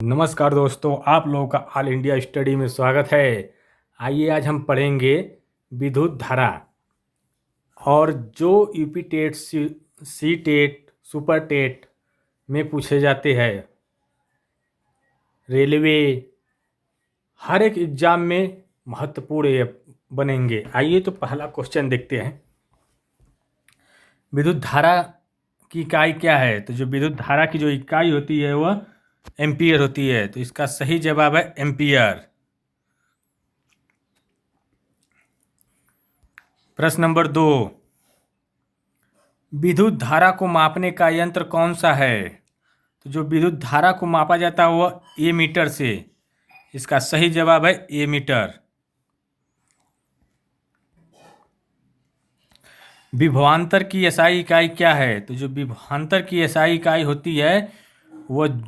नमस्कार दोस्तों, आप लोगों का ऑल इंडिया स्टडी में स्वागत है। आइए आज हम पढ़ेंगे विद्युत धारा। और जो UP TET, C TET, super TET में पूछे जाते हैं, रेलवे, हर एक एग्जाम में महत्वपूर्ण ये बनेंगे। आइए तो पहला क्वेश्चन देखते हैं। विद्युत धारा की इकाई क्या है? तो जो विद्युत धारा की जो इकाई होती है वह एम्पियर होती है। तो इसका सही जवाब है एम्पियर। प्रश्न नंबर 2, विद्युत धारा को मापने का यंत्र कौन सा है? तो जो विद्युत धारा को मापा जाता है वह ए मीटर से। इसका सही जवाब है ए मीटर। विभवांतर की एसआई इकाई क्या है? तो जो विभवांतर की एसआई इकाई होती है वह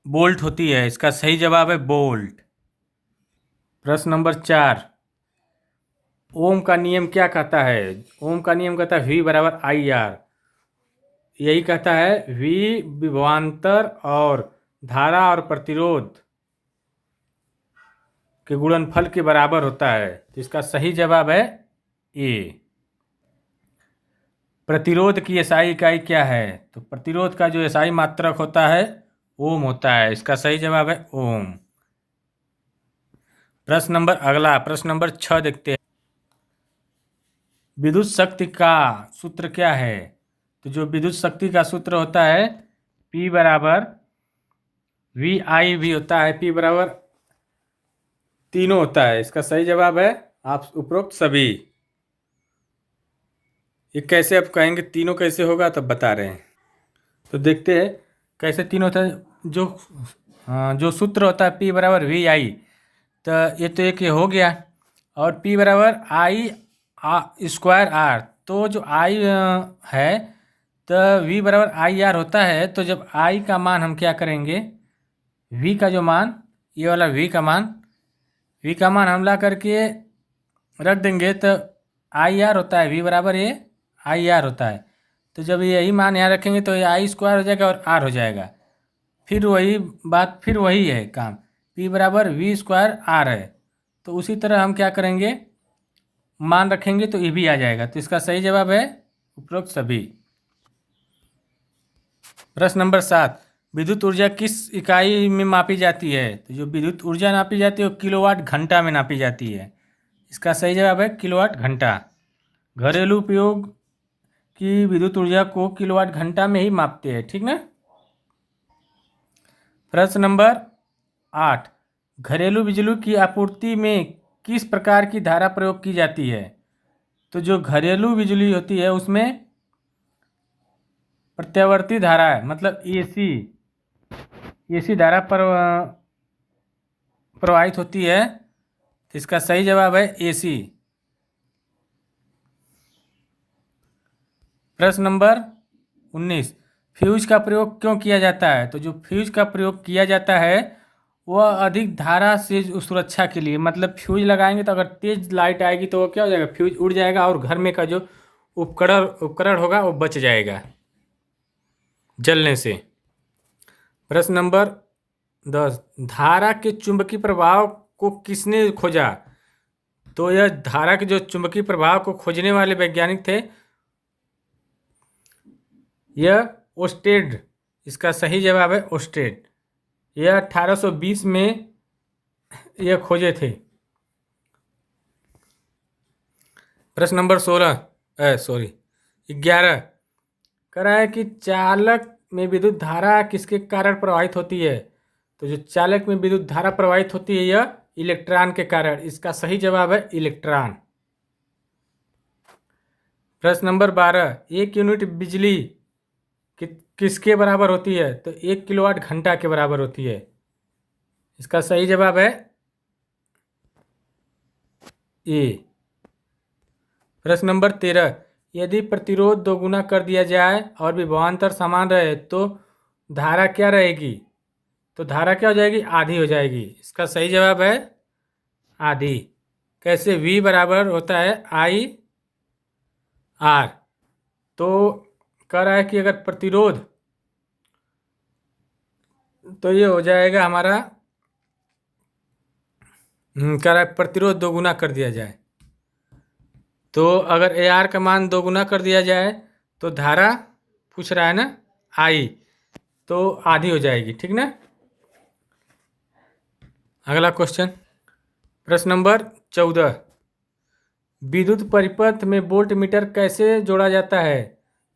वोल्ट होती है। इसका सही जवाब है वोल्ट। प्रश्न नंबर 4, ओम का नियम क्या कहता है? ओम का नियम कहता है V बराबर आई आर। यही कहता है V विभवांतर और धारा और प्रतिरोध के गुणनफल के बराबर होता है। तो इसका सही जवाब है ए। प्रतिरोध की एसआई इकाई क्या है? तो प्रतिरोध का जो एसआई मात्रक होता है ओम होता है। इसका सही जवाब है ओम। प्रश्न नंबर 6 देखते हैं। विद्युत शक्ति का सूत्र क्या है? तो जो विद्युत शक्ति का सूत्र होता है P बराबर वी आई भी होता है, P बराबर तीनों होता है। इसका सही जवाब है आप उपरोक्त सभी। ये कैसे आप कहेंगे तीनों कैसे होगा तब बता रहे हैं। तो देखते हैं कैसे तीनों होता है। जो सूत्र होता है P बराबर वी आई, तो ये तो एक ये हो गया। और P बराबर आई स्क्वायर आर, तो जो आई है तो V बराबर आई आर होता है। तो जब आई का मान हम क्या करेंगे, V का जो मान, ये वाला V का मान हम ला करके रख देंगे तो आई आर होता है, V बराबर ये आई आर होता है। तो जब यही मान यहाँ रखेंगे तो ये आई स्क्वायर हो जाएगा और आर हो जाएगा। फिर वही बात, फिर वही है काम, P बराबर वी स्क्वायर आर है। तो उसी तरह हम क्या करेंगे, मान रखेंगे तो ये भी आ जाएगा। तो इसका सही जवाब है उपरोक्त सभी। प्रश्न नंबर 7, विद्युत ऊर्जा किस इकाई में मापी जाती है? तो जो विद्युत ऊर्जा नापी जाती है वो किलोवाट घंटा में नापी जाती है। इसका सही जवाब है किलोवाट घंटा। घरेलू उपयोग की विद्युत ऊर्जा को किलोवाट घंटा में ही मापते हैं, ठीक ना। प्रश्न नंबर 8, घरेलू बिजली की आपूर्ति में किस प्रकार की धारा प्रयोग की जाती है? तो जो घरेलू बिजली होती है उसमें प्रत्यावर्ती धारा है, मतलब एसी धारा पर प्रवाहित होती है। तो इसका सही जवाब है एसी। प्रश्न नंबर 19, फ्यूज का प्रयोग क्यों किया जाता है? तो जो फ्यूज का प्रयोग किया जाता है वह अधिक धारा से सुरक्षा के लिए, मतलब फ्यूज लगाएंगे तो अगर तेज लाइट आएगी तो वो क्या हो जाएगा, फ्यूज उड़ जाएगा और घर में का जो उपकरण होगा वो बच जाएगा जलने से। प्रश्न नंबर 10, धारा के चुंबकीय प्रभाव को किसने खोजा? तो यह धारा के जो चुंबकीय प्रभाव को खोजने वाले वैज्ञानिक थे यह ओस्टेड। इसका सही जवाब है ओस्टेड। यह 1820 में यह खोजे थे। प्रश्न नंबर 11 कह रहा है कि चालक में विद्युत धारा किसके कारण प्रवाहित होती है? तो जो चालक में विद्युत धारा प्रवाहित होती है यह इलेक्ट्रॉन के कारण। इसका सही जवाब है इलेक्ट्रॉन। प्रश्न नंबर 12, एक यूनिट बिजली किसके बराबर होती है? तो 1 किलोवाट घंटा के बराबर होती है। इसका सही जवाब है ए। प्रश्न नंबर 13, यदि प्रतिरोध दोगुना कर दिया जाए और विभवांतर समान रहे तो धारा क्या रहेगी? तो धारा क्या हो जाएगी, आधी हो जाएगी। इसका सही जवाब है आधी। कैसे, V बराबर होता है आई आर। तो कह रहा है कि अगर प्रतिरोध तो ये हो जाएगा हमारा कह रहा है प्रतिरोध दोगुना कर दिया जाए। तो अगर ए आर का मान दोगुना कर दिया जाए तो धारा पूछ रहा है ना आई, तो आधी हो जाएगी, ठीक ना। अगला क्वेश्चन, प्रश्न नंबर 14, विद्युत परिपथ में वोल्ट मीटर कैसे जोड़ा जाता है।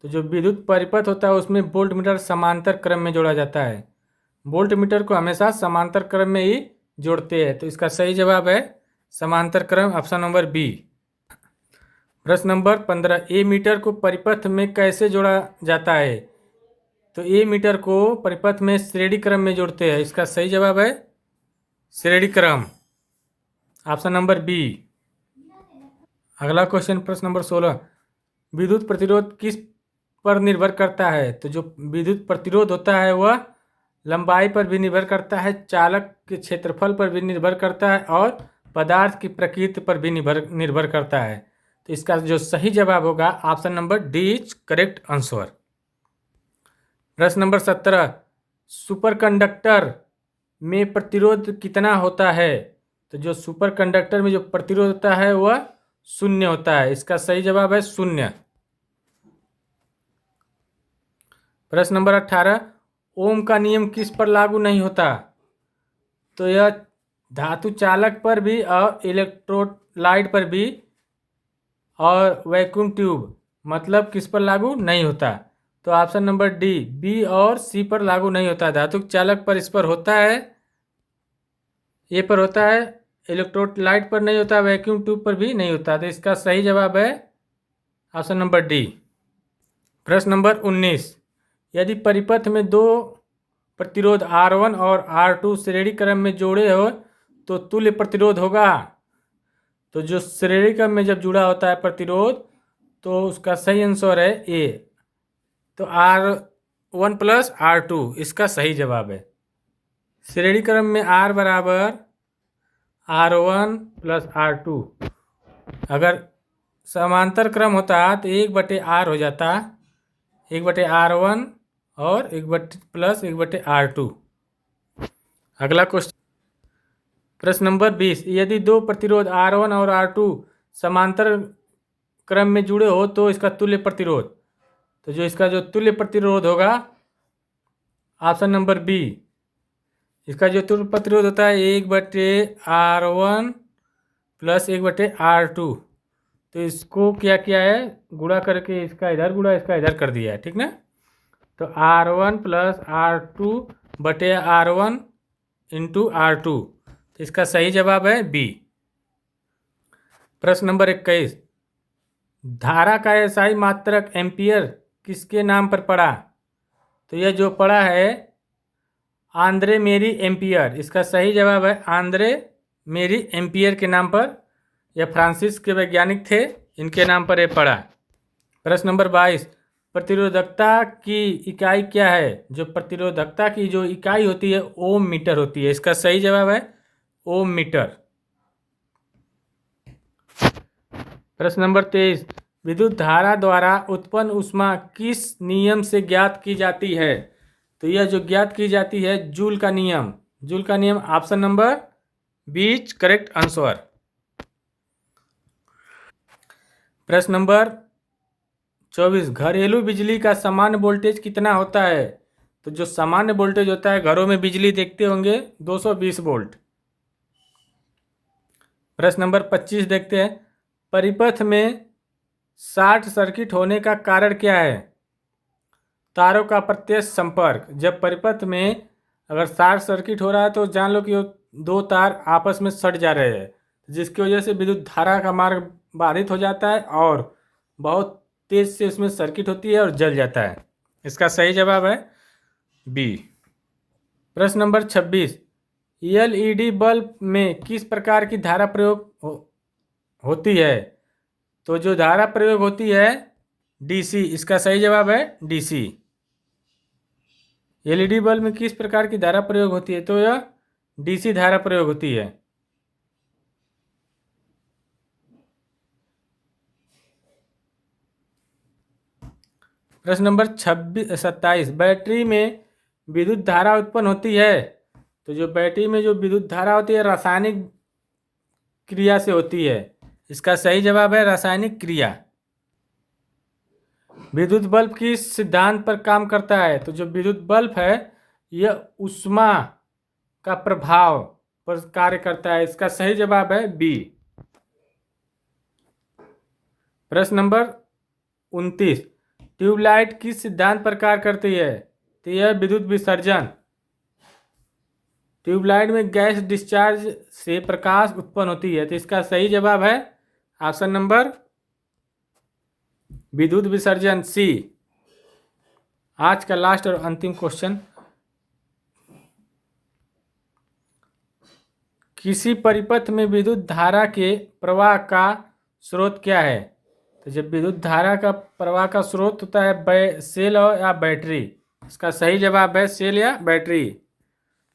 तो जो विद्युत परिपथ होता है उसमें वोल्ट मीटर समांतर क्रम में जोड़ा जाता है। वोल्ट मीटर को हमेशा समांतर क्रम में ही जोड़ते हैं, तो इसका सही जवाब है समांतर क्रम, ऑप्शन नंबर बी। प्रश्न नंबर 15, ए मीटर को परिपथ में कैसे जोड़ा जाता है। तो ए मीटर को परिपथ में श्रेणी क्रम में जोड़ते हैं, इसका सही जवाब है श्रेणी क्रम, ऑप्शन नंबर बी। अगला क्वेश्चन, प्रश्न नंबर 16, विद्युत प्रतिरोध किस पर निर्भर करता है। तो जो विद्युत प्रतिरोध होता है वह लंबाई पर भी निर्भर करता है, चालक के क्षेत्रफल पर भी निर्भर करता है और पदार्थ की प्रकृति पर भी निर्भर करता है। तो इसका जो सही जवाब होगा option number D is correct answer. प्रश्न नंबर 17, सुपरकंडक्टर में प्रतिरोध कितना होता है। तो जो सुपरकंडक्टर में जो प्रतिरोध होता है वह शून्य होता है, इसका सही जवाब है शून्य। प्रश्न नंबर 18, ओम का नियम किस पर लागू नहीं होता। तो यह धातु चालक पर भी और इलेक्ट्रोलाइट पर भी और वैक्यूम ट्यूब, मतलब किस पर लागू नहीं होता। तो ऑप्शन नंबर डी, बी और सी पर लागू नहीं होता। धातु चालक पर इस पर होता है, ए पर होता है, इलेक्ट्रोलाइट पर नहीं होता, वैक्यूम ट्यूब पर भी नहीं होता। तो इसका सही जवाब है ऑप्शन नंबर डी। प्रश्न नंबर 19, यदि परिपथ में दो प्रतिरोध R1 और R2 श्रेणी क्रम में जोड़े हो तो तुल्य प्रतिरोध होगा। तो जो श्रेणी क्रम में जब जुड़ा होता है प्रतिरोध तो उसका सही आंसर है ए। तो R1 प्लस R2 इसका सही जवाब है। श्रेणी क्रम में R बराबर R1 प्लस R2, अगर समांतर क्रम होता तो 1/R हो जाता, 1/R1 और 1/+1/R2। अगला क्वेश्चन, प्रश्न नंबर 20, यदि दो प्रतिरोध R1 और R2 समांतर क्रम में जुड़े हो तो इसका तुल्य प्रतिरोध। तो जो इसका जो तुल्य प्रतिरोध होगा ऑप्शन नंबर बी, इसका जो तुल्य प्रतिरोध होता है 1/R1 प्लस 1/R2। तो इसको क्या किया है, गुणा करके इसका इधर गुणा इसका इधर कर दिया है, ठीक ना। तो R1 plus R2/R1 into R2, तो इसका सही जवाब है बी। प्रश्न नंबर 21, धारा का एसआई मात्रक एम्पियर किसके नाम पर पड़ा। तो यह जो पड़ा है आंद्रे मेरी एम्पियर, इसका सही जवाब है आंद्रे मेरी एम्पियर के नाम पर। यह फ्रांसिस के वैज्ञानिक थे, इनके नाम पर यह पड़ा। प्रश्न नंबर 22, प्रतिरोधकता की इकाई क्या है। जो प्रतिरोधकता की जो इकाई होती है ओम मीटर होती है, इसका सही जवाब है ओम मीटर। प्रश्न नंबर 23, विद्युत धारा द्वारा उत्पन्न ऊष्मा किस नियम से ज्ञात की जाती है। तो यह जो ज्ञात की जाती है जूल का नियम, जूल का नियम, option number B is correct answer. प्रश्न नंबर 24, घरेलू बिजली का सामान्य वोल्टेज कितना होता है। तो जो सामान्य वोल्टेज होता है, घरों में बिजली देखते होंगे 220 वोल्ट। प्रश्न नंबर 25 देखते हैं, परिपथ में शॉर्ट सर्किट होने का कारण क्या है। तारों का प्रत्यक्ष संपर्क, जब परिपथ में अगर शॉर्ट सर्किट हो रहा है तो जान लो कि वो दो तार आपस में सट जा रहे हैं, जिसकी वजह से विद्युत धारा का मार्ग बाधित हो जाता है और बहुत तेज से उसमें सर्किट होती है और जल जाता है। इसका सही जवाब है बी। प्रश्न नंबर 26, एलईडी बल्ब में किस प्रकार की धारा प्रयोग होती है। तो जो धारा प्रयोग होती है डीसी, इसका सही जवाब है डीसी। एलईडी बल्ब में किस प्रकार की धारा प्रयोग होती है, तो यह डीसी धारा प्रयोग होती है। प्रश्न नंबर 27, बैटरी में विद्युत धारा उत्पन्न होती है, तो जो बैटरी में जो विद्युत धारा होती है रासायनिक क्रिया से होती है। इसका सही जवाब है रासायनिक क्रिया। विद्युत बल्ब किस सिद्धांत पर काम करता है? तो जो विद्युत बल्ब है यह ऊष्मा का प्रभाव पर कार्य करता है। इसका सही जवाब है बी। प्रश्न नंबर 29, ट्यूबलाइट किस सिद्धांत पर कार्य करती है? तो यह विद्युत विसर्जन। ट्यूबलाइट में गैस डिस्चार्ज से प्रकाश उत्पन्न होती है, तो इसका सही जवाब है ऑप्शन नंबर विद्युत विसर्जन सी। आज का लास्ट और अंतिम क्वेश्चन, किसी परिपथ में विद्युत धारा के प्रवाह का स्रोत क्या है? तो जब विद्युत धारा का प्रवाह का स्रोत होता है सेल या बैटरी। इसका सही जवाब है सेल या बैटरी।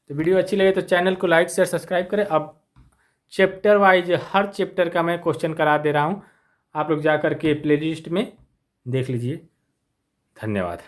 तो वीडियो अच्छी लगे तो चैनल को लाइक शेयर सब्सक्राइब करें। अब चैप्टर वाइज हर चैप्टर का मैं क्वेश्चन करा दे रहा हूँ, आप लोग जा कर के प्लेलिस्ट में देख लीजिए। धन्यवाद।